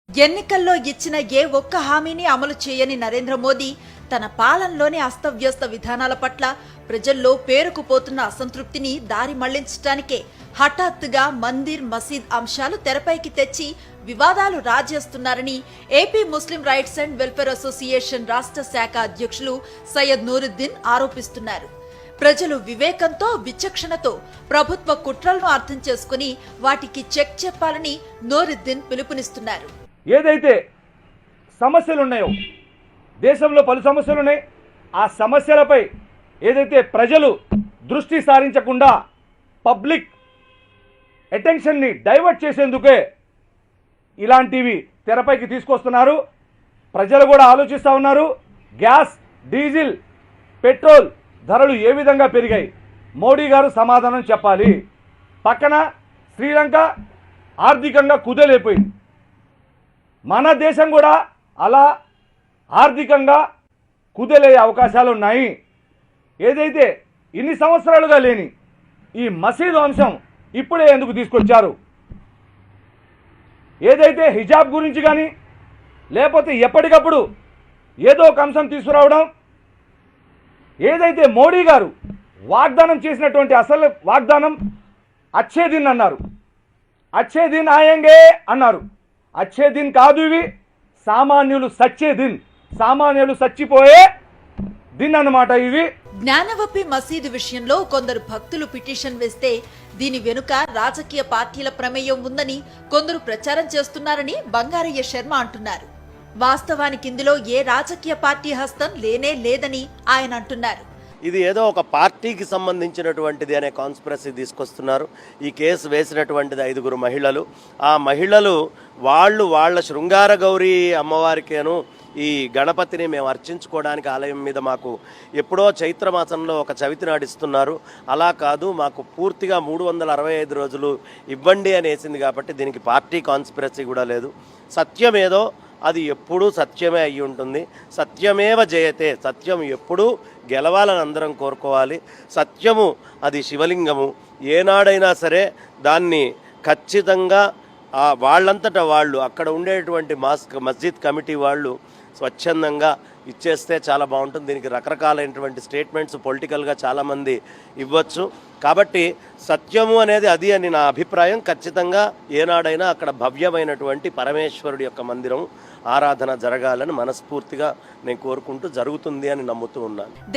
ఎన్నికల్లో ఇచ్చిన ఏ ఒక్క హామీని అమలు చేయని నరేంద్ర మోదీ తన పాలనలోని అస్తవ్యస్త విధానాల పట్ల ప్రజల్లో పేరుకుపోతున్న అసంతృప్తిని దారి మళ్లించడానికే హఠాత్తుగా మందిర్ మసీద్ అంశాలు తెరపైకి తెచ్చి వివాదాలు రాజేస్తున్నారని AP Muslim rights and welfare association రాష్ట్ర శాఖ అధ్యక్షులు సయ్యద్ నూరుద్దీన్ ఆరోపిస్తున్నారు. ప్రజలు వివేకంతో విచక్షణతో ప్రభుత్వ కుట్రలను అర్థం చేసుకుని వాటికి చెక్ చెప్పాలని నూరుద్దీన్ పిలుపునిస్తున్నారు. ఏదైతే సమస్యలు ఉన్నాయో దేశంలో పలు సమస్యలు ఉన్నాయి. ఆ సమస్యలపై ఏదైతే ప్రజలు దృష్టి సారించకుండా పబ్లిక్ అటెన్షన్ని డైవర్ట్ చేసేందుకే ఇలాంటివి తెరపైకి తీసుకొస్తున్నారు. ప్రజలు కూడా ఆలోచిస్తూ ఉన్నారు. గ్యాస్, డీజిల్, పెట్రోల్ ధరలు ఏ విధంగా పెరిగాయి, మోడీ గారు సమాధానం చెప్పాలి. పక్కన శ్రీలంక ఆర్థికంగా కుదేలైపోయింది. మన దేశం కూడా అలా ఆర్థికంగా కుదేలయ్యే అవకాశాలు ఉన్నాయి. ఏదైతే ఇన్ని సంవత్సరాలుగా లేని ఈ మసీదు అంశం ఇప్పుడే ఎందుకు తీసుకొచ్చారు? ఏదైతే హిజాబ్ గురించి కానీ లేకపోతే ఎప్పటికప్పుడు ఏదో ఒక అంశం తీసుకురావడం, ఏదైతే మోడీ గారు వాగ్దానం చేసినటువంటి అసలు వాగ్దానం అచ్చే దిన్ అన్నారు, అచ్చే దిన్ ఆయంగే అన్నారు. అచ్చే దిన్ కాదు ఇవి, సామాన్యులు సచ్చే దిన్, సామాన్యులు చచ్చిపోయే దిన్ అన్నమాట ఇవి. జ్ఞానవపి మసీదు విషయంలో కొందరు భక్తులు పిటిషన్ వేస్తే దీని వెనుక రాజకీయ పార్టీల ప్రమేయం ఉందని కొందరు ప్రచారం చేస్తున్నారని బంగారయ్య శర్మ అంటున్నారు. వాస్తవానికి ఇందులో ఏ రాజకీయ పార్టీ హస్తం లేనే లేదని ఆయన అంటున్నారు. ఇది ఏదో ఒక పార్టీకి సంబంధించినటువంటిది అనే కాన్స్పిరసీ తీసుకొస్తున్నారు. ఈ కేసు వేసినటువంటిది 5 మహిళలు. ఆ మహిళలు వాళ్ళ శృంగార గౌరీ అమ్మవారికేను ఈ గణపతిని మేము అర్చించుకోవడానికి ఆలయం మీద మాకు ఎప్పుడో చైత్రమాసంలో ఒక చవితి నాడిస్తున్నారు. అలా కాదు, మాకు పూర్తిగా 365 రోజులు ఇవ్వండి అని వేసింది. కాబట్టి దీనికి పార్టీ కాన్స్పిరసీ కూడా లేదు. సత్యమేదో అది ఎప్పుడూ సత్యమే అయి ఉంటుంది. సత్యమేవ జయతే, సత్యం ఎప్పుడూ గెలవాలని అందరం కోరుకోవాలి. సత్యము అది శివలింగము. ఏనాడైనా సరే దాన్ని ఖచ్చితంగా వాళ్ళంతటా వాళ్ళు అక్కడ ఉండేటువంటి మస్జిద్ కమిటీ వాళ్ళు స్వచ్ఛందంగా ఇచ్చేస్తే చాలా బాగుంటుంది. దీనికి రకరకాలైనటువంటి స్టేట్మెంట్స్ పొలిటికల్గా చాలామంది ఇవ్వచ్చు. కాబట్టి సత్యము అనేది అది అని నా అభిప్రాయం. ఖచ్చితంగా ఏనాడైనా అక్కడ భవ్యమైనటువంటి పరమేశ్వరుడి యొక్క మందిరం ఆరాధన జరగాలని మనస్ఫూర్తిగా నేను కోరుకుంటూ జరుగుతుంది అని నమ్ముతూ ఉన్నాను.